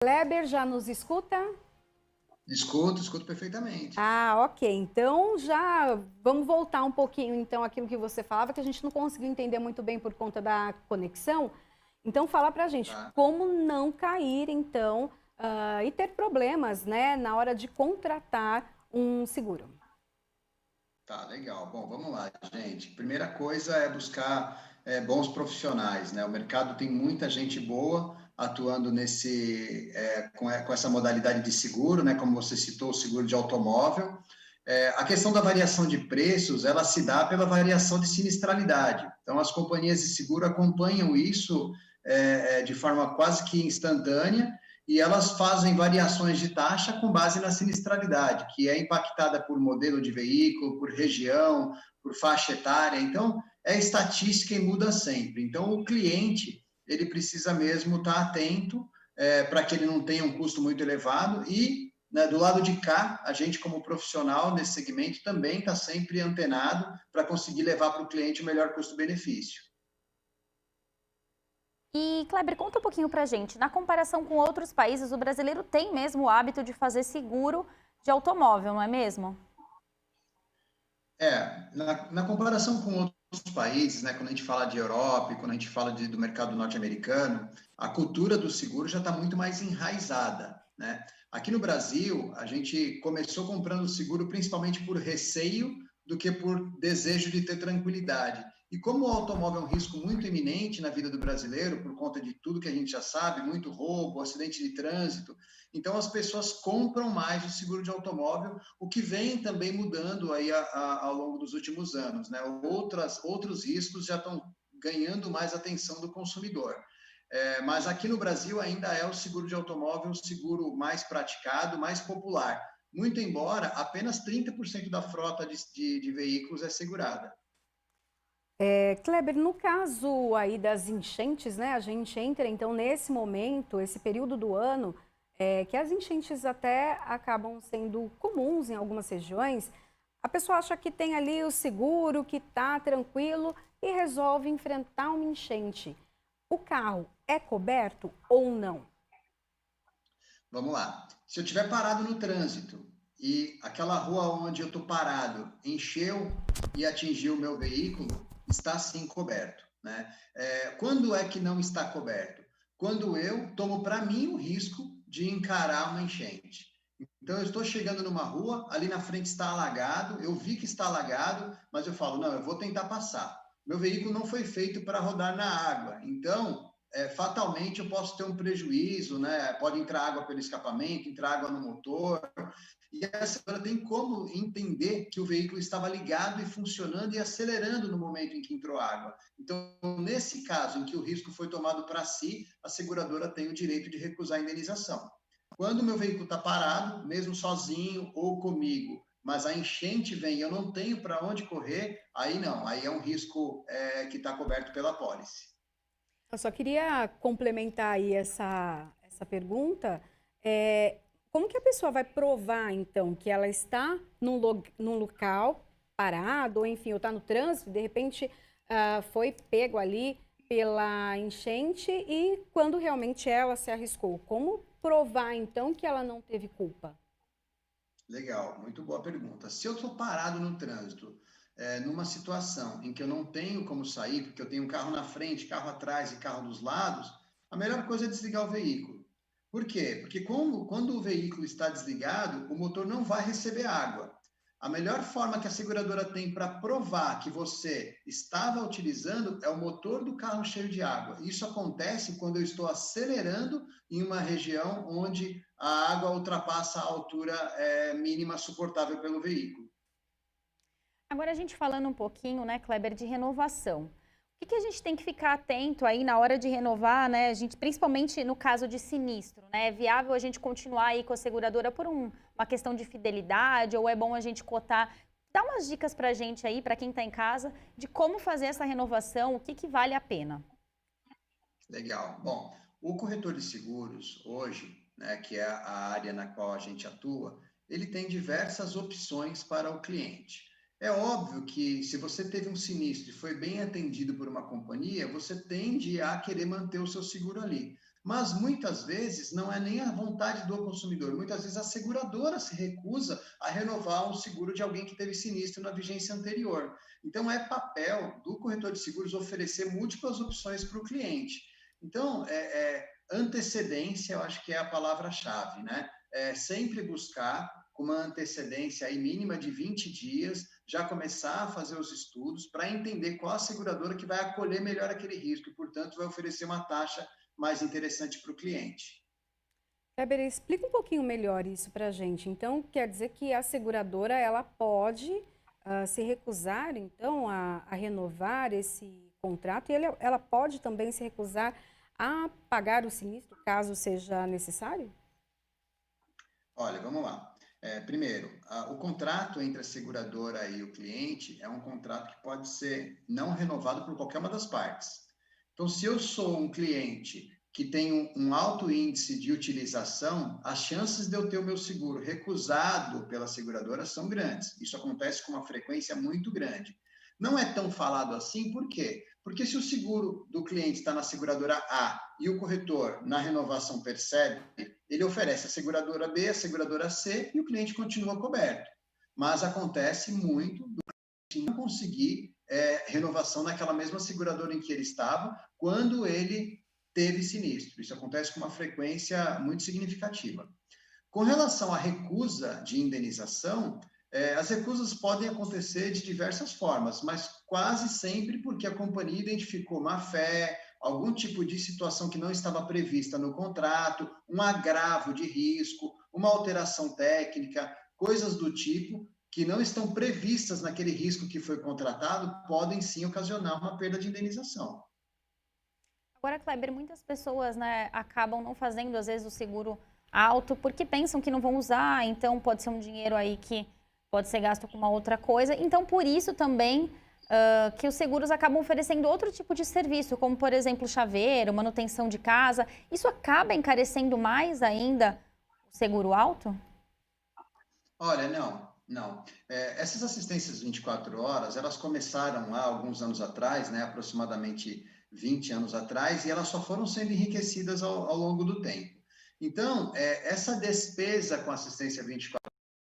Kleber, já nos escuta? Escuto perfeitamente. Ah, ok. Então já vamos voltar um pouquinho então aquilo que você falava, que a gente não conseguiu entender muito bem por conta da conexão. Então fala pra gente Tá, como não cair então e ter problemas, né, na hora de contratar um seguro. tá, legal. Bom, vamos lá, gente. Primeira coisa é buscar bons profissionais, né? O mercado tem muita gente boa atuando com essa modalidade de seguro, né? Como você citou, o seguro de automóvel. A questão da variação de preços, ela se dá pela variação de sinistralidade. Então, as companhias de seguro acompanham isso de forma quase que instantânea e elas fazem variações de taxa com base na sinistralidade, que é impactada por modelo de veículo, por região, por faixa etária. Então, é estatística e muda sempre. Então, o cliente, ele precisa mesmo estar atento para que ele não tenha um custo muito elevado e, né, do lado de cá, a gente como profissional nesse segmento também está sempre antenado para conseguir levar para o cliente o melhor custo-benefício. E, Kleber, conta um pouquinho pra gente. Na comparação com outros países, o brasileiro tem mesmo o hábito de fazer seguro de automóvel, não é mesmo? Na comparação com outros países, né, quando a gente fala de Europa e quando a gente fala do mercado norte-americano, a cultura do seguro já está muito mais enraizada, né? Aqui no Brasil, a gente começou comprando seguro principalmente por receio do que por desejo de ter tranquilidade. E como o automóvel é um risco muito iminente na vida do brasileiro, por conta de tudo que a gente já sabe, muito roubo, acidente de trânsito, então as pessoas compram mais o seguro de automóvel, o que vem também mudando aí ao longo dos últimos anos, né? Outros riscos já estão ganhando mais atenção do consumidor. Mas aqui no Brasil ainda é o seguro de automóvel o seguro mais praticado, mais popular. Muito embora apenas 30% da frota de veículos é segurada. Kleber, no caso aí das enchentes, né? A gente entra então nesse momento, esse período do ano, que as enchentes até acabam sendo comuns em algumas regiões. A pessoa acha que tem ali o seguro, que está tranquilo e resolve enfrentar uma enchente. O carro é coberto ou não? Vamos lá. Se eu estiver parado no trânsito e aquela rua onde eu estou parado encheu e atingiu o meu veículo, está sim coberto, né? Quando é que não está coberto? Quando eu tomo para mim o risco de encarar uma enchente. Então, eu estou chegando numa rua, ali na frente está alagado, eu vi que está alagado, mas eu falo, não, eu vou tentar passar. Meu veículo não foi feito para rodar na água, então fatalmente eu posso ter um prejuízo, né? Pode entrar água pelo escapamento, entrar água no motor, e a senhora tem como entender que o veículo estava ligado e funcionando e acelerando no momento em que entrou água. Então, nesse caso em que o risco foi tomado para si, a seguradora tem o direito de recusar a indenização. Quando o meu veículo está parado, mesmo sozinho ou comigo, mas a enchente vem e eu não tenho para onde correr, aí não, aí é um risco que está coberto pela pólice. Eu só queria complementar aí essa pergunta. É, como que a pessoa vai provar, então, que ela está num local parado, ou enfim, ou está no trânsito, de repente foi pego ali pela enchente e quando realmente ela se arriscou? Como provar, então, que ela não teve culpa? Legal, muito boa pergunta. Se eu estou parado no trânsito, numa situação em que eu não tenho como sair, porque eu tenho um carro na frente, carro atrás e carro dos lados, a melhor coisa é desligar o veículo. Por quê? Porque quando o veículo está desligado, o motor não vai receber água. A melhor forma que a seguradora tem para provar que você estava utilizando é o motor do carro cheio de água. Isso acontece quando eu estou acelerando em uma região onde a água ultrapassa a altura mínima suportável pelo veículo. Agora a gente falando um pouquinho, né, Kleber, de renovação. O que que a gente tem que ficar atento aí na hora de renovar, né? A gente, principalmente no caso de sinistro, né? É viável a gente continuar aí com a seguradora por uma questão de fidelidade ou é bom a gente cotar? Dá umas dicas pra gente aí, pra quem tá em casa, de como fazer essa renovação, o que que vale a pena. Legal. Bom, o corretor de seguros hoje, né, que é a área na qual a gente atua, ele tem diversas opções para o cliente. É óbvio que se você teve um sinistro e foi bem atendido por uma companhia, você tende a querer manter o seu seguro ali. Mas muitas vezes não é nem a vontade do consumidor, muitas vezes a seguradora se recusa a renovar um seguro de alguém que teve sinistro na vigência anterior. Então, é papel do corretor de seguros oferecer múltiplas opções para o cliente. Então, antecedência, eu acho que é a palavra-chave, né? Sempre buscar com uma antecedência aí mínima de 20 dias, já começar a fazer os estudos para entender qual a seguradora que vai acolher melhor aquele risco e, portanto, vai oferecer uma taxa mais interessante para o cliente. Kleber, explica um pouquinho melhor isso para a gente. Então, quer dizer que a seguradora ela pode se recusar, então, a renovar esse contrato e ela pode também se recusar a pagar o sinistro, caso seja necessário? Olha, vamos lá. Primeiro, o contrato entre a seguradora e o cliente é um contrato que pode ser não renovado por qualquer uma das partes. Então, se eu sou um cliente que tem um alto índice de utilização, as chances de eu ter o meu seguro recusado pela seguradora são grandes. Isso acontece com uma frequência muito grande. Não é tão falado assim, por quê? Porque se o seguro do cliente está na seguradora A e o corretor, na renovação, percebe, ele oferece a seguradora B, a seguradora C e o cliente continua coberto. Mas acontece muito do cliente não conseguir renovação naquela mesma seguradora em que ele estava quando ele teve sinistro. Isso acontece com uma frequência muito significativa. Com relação à recusa de indenização, as recusas podem acontecer de diversas formas, mas quase sempre porque a companhia identificou má-fé, algum tipo de situação que não estava prevista no contrato, um agravo de risco, uma alteração técnica, coisas do tipo que não estão previstas naquele risco que foi contratado, podem sim ocasionar uma perda de indenização. Agora, Kleber, muitas pessoas, né, acabam não fazendo, às vezes, o seguro alto porque pensam que não vão usar, então pode ser um dinheiro aí que pode ser gasto com uma outra coisa. Então, por isso também que os seguros acabam oferecendo outro tipo de serviço, como, por exemplo, chaveiro, manutenção de casa. Isso acaba encarecendo mais ainda o seguro alto? Olha, não. Essas assistências 24 horas, elas começaram há alguns anos atrás, né, aproximadamente 20 anos atrás, e elas só foram sendo enriquecidas ao longo do tempo. Então, essa despesa com assistência 24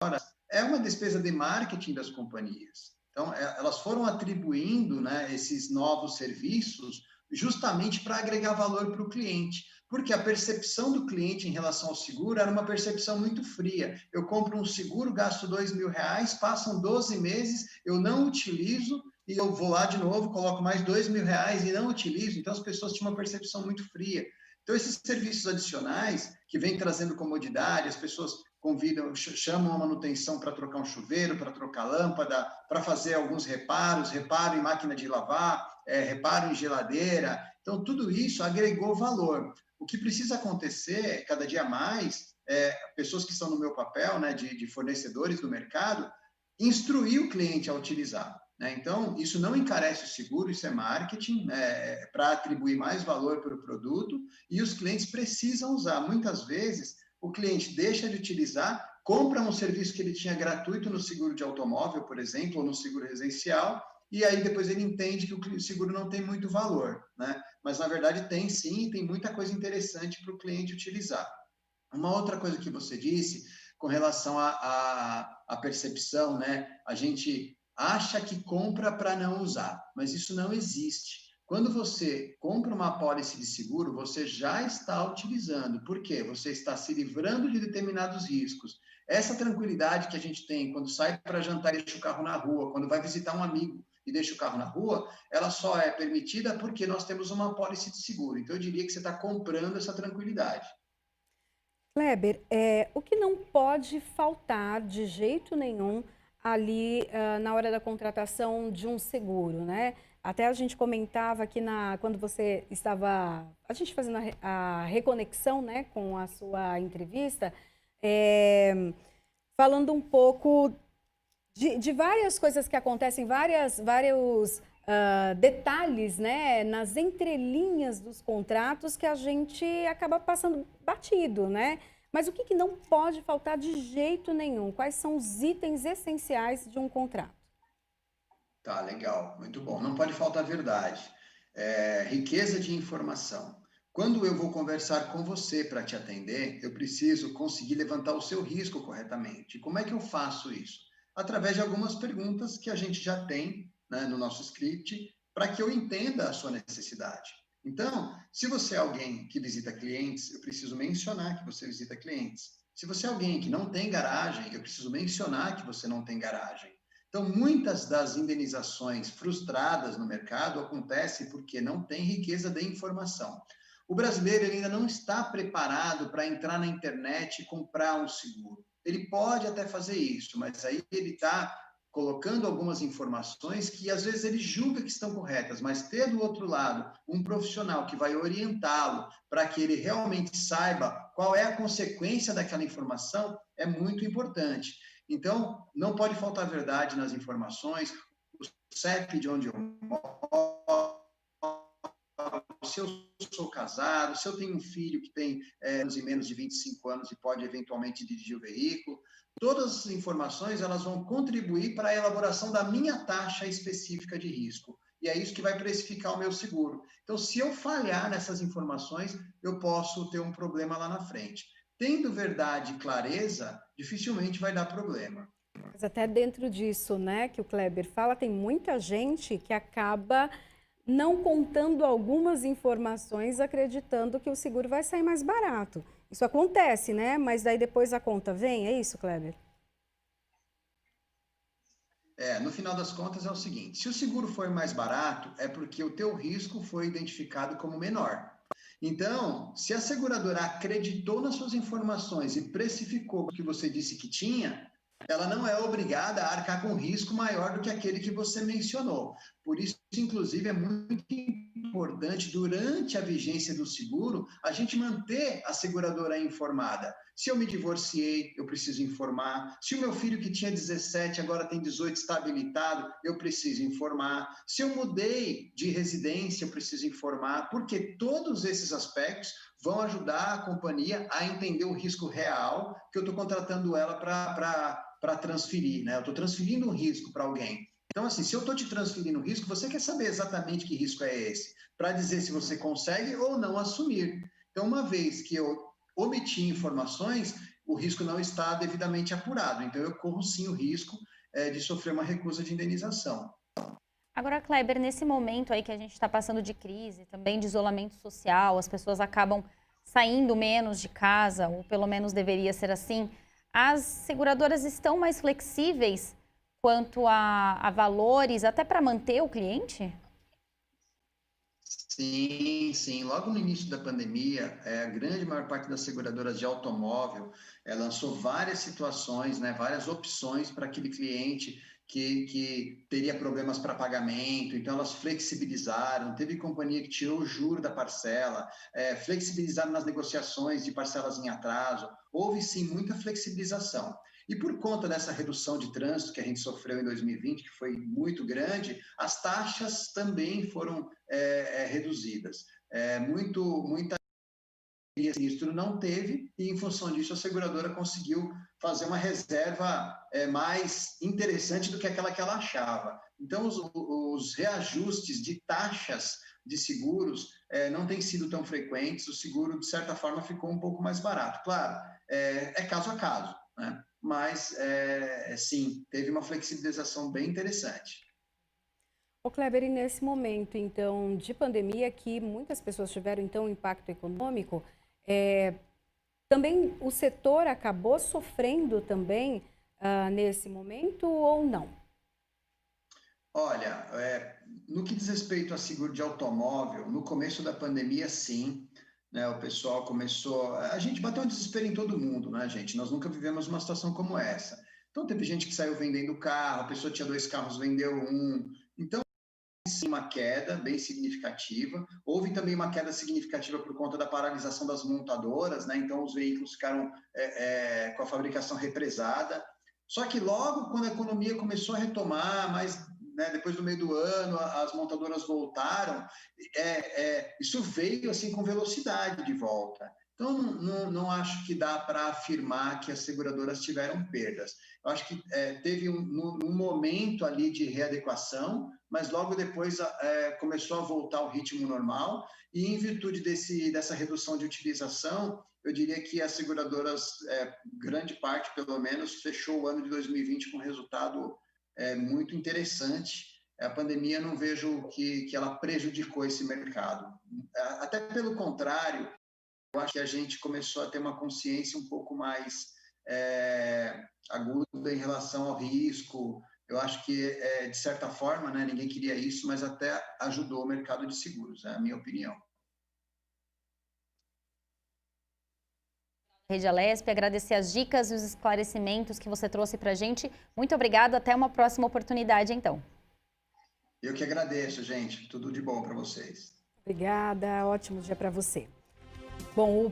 horas é uma despesa de marketing das companhias. Então, elas foram atribuindo, né, esses novos serviços justamente para agregar valor para o cliente, porque a percepção do cliente em relação ao seguro era uma percepção muito fria. Eu compro um seguro, gasto R$2.000, passam 12 meses, eu não utilizo, e eu vou lá de novo, coloco mais R$2.000 e não utilizo. Então, as pessoas tinham uma percepção muito fria. Então, esses serviços adicionais, que vêm trazendo comodidade, as pessoas convidam, chamam a manutenção para trocar um chuveiro, para trocar lâmpada, para fazer alguns reparos, reparo em máquina de lavar, reparo em geladeira. Então, tudo isso agregou valor. O que precisa acontecer cada dia mais, pessoas que estão no meu papel, né, de fornecedores do mercado, instruir o cliente a utilizar. Né? Então, isso não encarece o seguro, isso é marketing, para atribuir mais valor para o produto, e os clientes precisam usar. Muitas vezes, o cliente deixa de utilizar, compra um serviço que ele tinha gratuito no seguro de automóvel, por exemplo, ou no seguro residencial, e aí depois ele entende que o seguro não tem muito valor, né? Mas na verdade tem sim, tem muita coisa interessante para o cliente utilizar. Uma outra coisa que você disse, com relação à percepção, né? A gente acha que compra para não usar, mas isso não existe. Quando você compra uma apólice de seguro, você já está utilizando. Por quê? Você está se livrando de determinados riscos. Essa tranquilidade que a gente tem quando sai para jantar e deixa o carro na rua, quando vai visitar um amigo e deixa o carro na rua, ela só é permitida porque nós temos uma apólice de seguro. Então, eu diria que você está comprando essa tranquilidade. Kleber, o que não pode faltar de jeito nenhum ali na hora da contratação de um seguro, né? Até a gente comentava aqui quando você estava, a gente fazendo a reconexão, né, com a sua entrevista, falando um pouco de várias coisas que acontecem, vários detalhes, né, nas entrelinhas dos contratos que a gente acaba passando batido, né? Mas o que não pode faltar de jeito nenhum? Quais são os itens essenciais de um contrato? Tá, legal, muito bom. Não pode faltar verdade. Riqueza de informação. Quando eu vou conversar com você para te atender, eu preciso conseguir levantar o seu risco corretamente. Como é que eu faço isso? Através de algumas perguntas que a gente já tem, né, no nosso script, para que eu entenda a sua necessidade. Então, se você é alguém que visita clientes, eu preciso mencionar que você visita clientes. Se você é alguém que não tem garagem, eu preciso mencionar que você não tem garagem. Então, muitas das indenizações frustradas no mercado acontecem porque não tem riqueza de informação. O brasileiro ele ainda não está preparado para entrar na internet e comprar um seguro. Ele pode até fazer isso, mas aí ele está colocando algumas informações que às vezes ele julga que estão corretas, mas ter do outro lado um profissional que vai orientá-lo para que ele realmente saiba qual é a consequência daquela informação é muito importante. Então, não pode faltar verdade nas informações, o CEP de onde eu moro, se eu sou casado, se eu tenho um filho que tem menos de 25 anos e pode eventualmente dirigir o veículo, todas as informações elas vão contribuir para a elaboração da minha taxa específica de risco. E é isso que vai precificar o meu seguro. Então, se eu falhar nessas informações, eu posso ter um problema lá na frente. Tendo verdade e clareza, dificilmente vai dar problema. Mas até dentro disso, né, que o Kleber fala, tem muita gente que acaba não contando algumas informações, acreditando que o seguro vai sair mais barato. Isso acontece, né? Mas daí depois a conta vem, é isso, Kleber? No final das contas é o seguinte, se o seguro for mais barato, é porque o teu risco foi identificado como menor. Então, se a seguradora acreditou nas suas informações e precificou o que você disse que tinha, ela não é obrigada a arcar com risco maior do que aquele que você mencionou. Por isso, inclusive, é muito importante, durante a vigência do seguro, a gente manter a seguradora informada. Se eu me divorciei, eu preciso informar. Se o meu filho que tinha 17, agora tem 18, está habilitado, eu preciso informar. Se eu mudei de residência, eu preciso informar, porque todos esses aspectos vão ajudar a companhia a entender o risco real que eu estou contratando ela para transferir, né? Eu estou transferindo um risco para alguém. Então, assim, se eu estou te transferindo um risco, você quer saber exatamente que risco é esse, para dizer se você consegue ou não assumir. Então, uma vez que eu omiti informações, o risco não está devidamente apurado. Então, eu corro sim o risco de sofrer uma recusa de indenização. Agora, Kleber, nesse momento aí que a gente está passando de crise, também de isolamento social, as pessoas acabam saindo menos de casa, ou pelo menos deveria ser assim, as seguradoras estão mais flexíveis quanto a valores, até para manter o cliente? Sim, sim. Logo no início da pandemia, a grande maior parte das seguradoras de automóvel lançou várias situações, né, várias opções para aquele cliente que teria problemas para pagamento. Então, elas flexibilizaram. Teve companhia que tirou o juro da parcela, flexibilizaram nas negociações de parcelas em atraso. Houve, sim, muita flexibilização. E por conta dessa redução de trânsito que a gente sofreu em 2020, que foi muito grande, as taxas também foram reduzidas. Muita sinistro não teve, e em função disso a seguradora conseguiu fazer uma reserva mais interessante do que aquela que ela achava. Então, os reajustes de taxas de seguros não têm sido tão frequentes, o seguro, de certa forma, ficou um pouco mais barato. Claro, é caso a caso, né? Mas, sim, teve uma flexibilização bem interessante. Ô Kleber, e nesse momento, então, de pandemia, que muitas pessoas tiveram, então, um impacto econômico, também o setor acabou sofrendo também nesse momento ou não? Olha, no que diz respeito a seguro de automóvel, no começo da pandemia, sim, né, o pessoal começou... A gente bateu um desespero em todo mundo, né, gente? Nós nunca vivemos uma situação como essa. Então, teve gente que saiu vendendo carro, a pessoa tinha 2 carros, vendeu um. Então, sim, uma queda bem significativa. Houve também uma queda significativa por conta da paralisação das montadoras, né? Então, os veículos ficaram com a fabricação represada. Só que logo, quando a economia começou a retomar, mas depois do meio do ano, as montadoras voltaram, isso veio assim com velocidade de volta. Então, não acho que dá para afirmar que as seguradoras tiveram perdas. Eu acho que teve um momento ali de readequação, mas logo depois começou a voltar ao ritmo normal, e em virtude dessa redução de utilização, eu diria que as seguradoras, grande parte pelo menos, fechou o ano de 2020 com um resultado muito interessante. A pandemia, não vejo que ela prejudicou esse mercado. Até pelo contrário, eu acho que a gente começou a ter uma consciência um pouco mais aguda em relação ao risco. Eu acho que, de certa forma, né, ninguém queria isso, mas até ajudou o mercado de seguros, é a minha opinião. Rede Alesp, agradecer as dicas e os esclarecimentos que você trouxe para a gente. Muito obrigado, até uma próxima oportunidade, então. Eu que agradeço, gente. Tudo de bom para vocês. Obrigada, ótimo dia para você. Bom, o